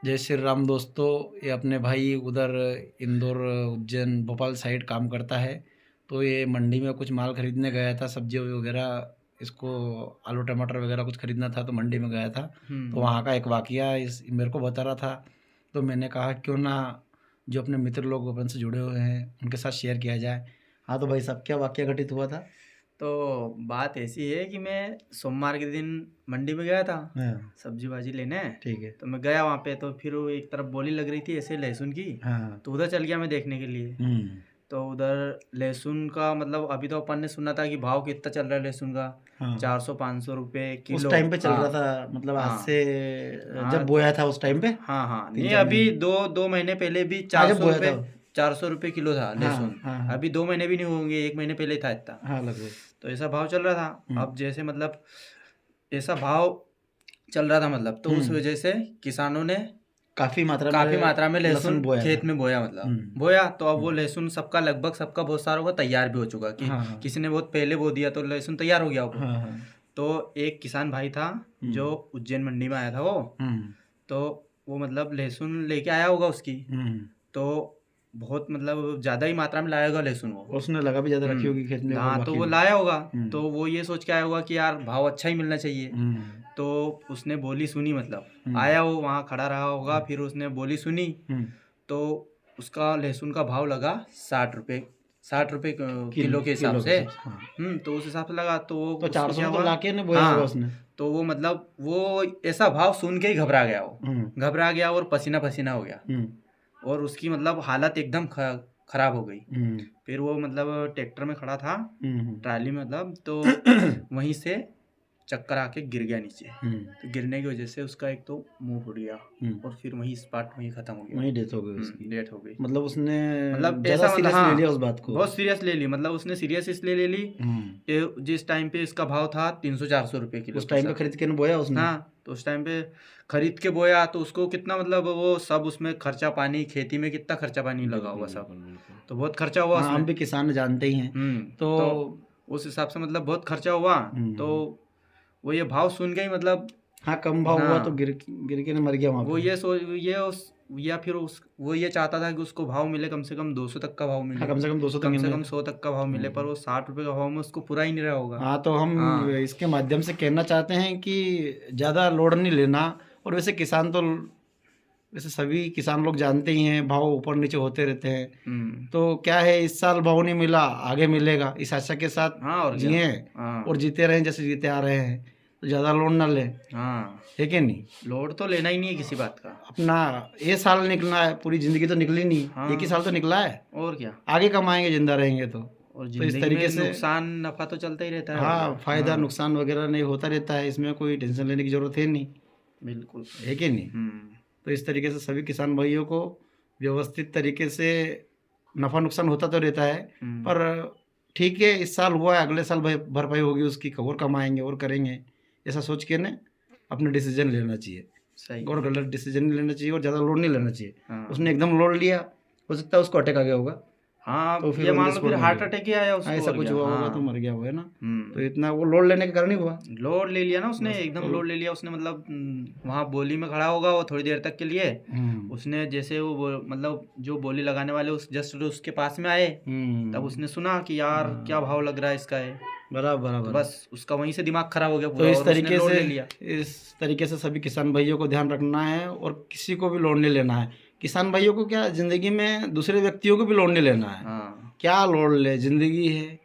जय श्री राम दोस्तों। ये अपने भाई उधर इंदौर, उज्जैन, भोपाल साइड काम करता है। तो ये मंडी में कुछ माल खरीदने गया था, सब्जी वगैरह, इसको आलू टमाटर वगैरह कुछ खरीदना था, तो मंडी में गया था। तो वहाँ का एक वाकया इस मेरे को बता रहा था। तो मैंने कहा क्यों ना जो अपने मित्र लोग अपन से जुड़े हुए हैं उनके साथ शेयर किया जाए। हाँ तो भाई साहब, क्या वाकया घटित हुआ था? तो बात ऐसी है कि मैं सोमवार के दिन मंडी में गया था हाँ, सब्जी भाजी लेने। ठीक है। तो मैं गया वहाँ पे, तो फिर वो एक तरफ बोली लग रही थी ऐसे लहसुन की। हाँ। तो उधर चल गया मैं देखने के लिए। तो उधर लहसुन का मतलब अभी तो अपन ने सुना था कि भाव कितना चल रहा है लहसुन का, हाँ। 400-500 रुपये उस किलो। टाइम पे चल रहा हाँ था, मतलब आज हाँ से जब हाँ बोया था उस टाइम पे हाँ हाँ, तीन नहीं चार अभी महीने। दो दो महीने पहले भी हाँ, चार जब सौ बोया रुपये था। 400 रुपये किलो था हाँ लहसुन। हाँ हाँ। अभी 2 महीने भी नहीं होंगे, 1 महीने पहले ही था इतना। हाँ, लगभग। तो ऐसा भाव चल रहा था। अब जैसे मतलब ऐसा भाव चल रहा था, मतलब तो उस वजह से किसानों ने काफी मात्रा काफी में मात्रा में लहसुन बोया खेत था। में बोया, मतलब बोया। तो अब वो लहसुन सबका लगभग सबका बहुत सारा होगा तैयार भी हो चुका कि हाँ हाँ किसी ने बहुत पहले बो दिया तो लहसुन तैयार हो गया वो। हाँ हाँ। तो एक किसान भाई था जो उज्जैन मंडी में आया था वो। तो वो मतलब लहसुन लेके आया होगा उसकी। तो बहुत मतलब ज़्यादा ही मात्रा में लाया होगा लहसुन वो। उसने लगा भी ज्यादा रखी होगी खेत में, और हाँ, तो बाकी वो भी। लाया होगा। तो वो ये सोच के आया होगा कि यार भाव अच्छा ही मिलना चाहिए। हम्म तो उसने बोली सुनी, मतलब आया वो वहाँ खड़ा रहा होगा, फिर उसने बोली सुनी। तो उसका लहसुन का भाव लगा 60 रुपये, 60 रुपये किलो के हिसाब से। हाँ। तो उस हिसाब से लगा, तो वो तो उसको 400 क्या में तो हुआ। लाके ने बोया होगा हाँ, उसने। तो वो मतलब वो ऐसा भाव सुन के ही घबरा गया वो। घबरा गया और पसीना पसीना हो गया। और उसकी मतलब हालत एकदम खराब हो गई। फिर वो मतलब ट्रैक्टर में खड़ा था, ट्राली में मतलब, तो वहीं से चक्कर आके गिर गया नीचे। तो गिरने की वजह से उसका एक तो मुंह फूट गया और फिर वहीं स्पॉट वहीं खत्म हो गया। वहीं डेथ हो गई उसकी। डेथ हो गई। मतलब उसने मतलब ज्यादा ऐसा मतलब सीरियस ले लिया उस हाँ, बात को। बहुत सीरियस ले ली। मतलब उसने सीरियस इसलिए ले ली कि जिस टाइम पे इसका भाव था 300-400 रुपये किलो उस टाइम पे खरीद के बोया उसने। हाँ, तो उस टाइम पे खरीद के बोया तो उसको कितना मतलब वो सब उसमें खर्चा पानी, खेती में कितना खर्चा पानी लगा हुआ सब। तो बहुत खर्चा हुआ हाँ, उसमें। हम भी किसान जानते ही हैं। तो उस हिसाब से मतलब बहुत खर्चा हुआ। तो वो ये भाव सुन के ही मतलब हाँ, कम भाव हुआ तो हाँ, गिर गिर के मर गया वहाँ वो पे। ये सो ये उस या फिर उस वो ये चाहता था कि उसको भाव मिले, कम से कम 200 तक का भाव हाँ, मिले, कम से कम 200 तक कम से मिलने। कम 100 तक का भाव मिले, पर वो 60 रुपये का भाव में उसको पूरा ही नहीं रहा होगा। हाँ, तो हम हाँ इसके माध्यम से कहना चाहते हैं कि ज़्यादा लोड नहीं लेना। और वैसे किसान तो, वैसे सभी किसान लोग जानते ही हैं, भाव ऊपर नीचे होते रहते हैं। तो क्या है, इस साल भाव नहीं मिला, आगे मिलेगा, इस आशा के साथ हाँ, और क्या। जिए हाँ और जीते रहें जैसे जीते आ रहे हैं। तो ज़्यादा लोड ना लें, हाँ, है कि नहीं? लोड तो लेना ही नहीं है किसी बात का। अपना ये साल निकलना है, पूरी ज़िंदगी तो निकली नहीं, एक ही हाँ, साल तो निकला है। और क्या। आगे कमाएंगे जिंदा रहेंगे और तो इस जिंदगी तरीके में से। नुकसान नफा तो चलता ही रहता है, और हाँ, क्या। फायदा हाँ, नुकसान वगैरह नहीं होता रहता है, इसमें कोई टेंशन लेने की जरूरत है नहीं, बिल्कुल। है कि नहीं? तो इस तरीके से सभी किसान भाइयों को व्यवस्थित तरीके से, नफा नुकसान होता तो रहता है, पर ठीक है, इस साल हुआ है, अगले साल भाई भरपाई होगी उसकी, और कमाएंगे और करेंगे, ऐसा सोच के ने अपना डिसीजन लेना चाहिए। सही और है। गलत डिसीजन नहीं लेना चाहिए और ज़्यादा लोड नहीं लेना चाहिए। हाँ उसने एकदम लोड लिया, हो सकता है उसको अटैक आ गया होगा, हाँ, तो फिर ये ऑन द मान लो स्पॉट फिर मर हार्ट गया। अटैक ही आया हाँ, उसको, ऐसा और कुछ क्या। हुआ होगा तो हाँ मर गया वो, है ना? तो इतना वो लोड लेने के कारण ही हुआ। लोड ले लिया ना उसने, बस एकदम तो लोड ले लिया उसने। मतलब वहाँ बोली में खड़ा होगा वो थोड़ी देर तक के लिए। उसने जैसे वो मतलब जो बोली लगाने वाले उस जस्ट उसके पास में आए, तब उसने सुना कि यार क्या भाव लग रहा है इसका है। बराबर तो बराबर। बस उसका वहीं से दिमाग खराब हो गया तो पूरा, और उसने लोड ले लिया। इस तरीके से सभी किसान भाइयों को ध्यान रखना है और किसी को भी लोड नहीं लेना है। किसान भाइयों को क्या, जिंदगी में दूसरे व्यक्तियों को भी लोड नहीं लेना है। हाँ, क्या लोड ले, जिंदगी है,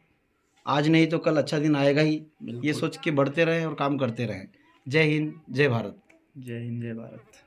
आज नहीं तो कल अच्छा दिन आएगा ही, ये बिल्कुल। सोच के बढ़ते रहें और काम करते रहें। जय हिंद, जय भारत। जय हिंद, जय भारत।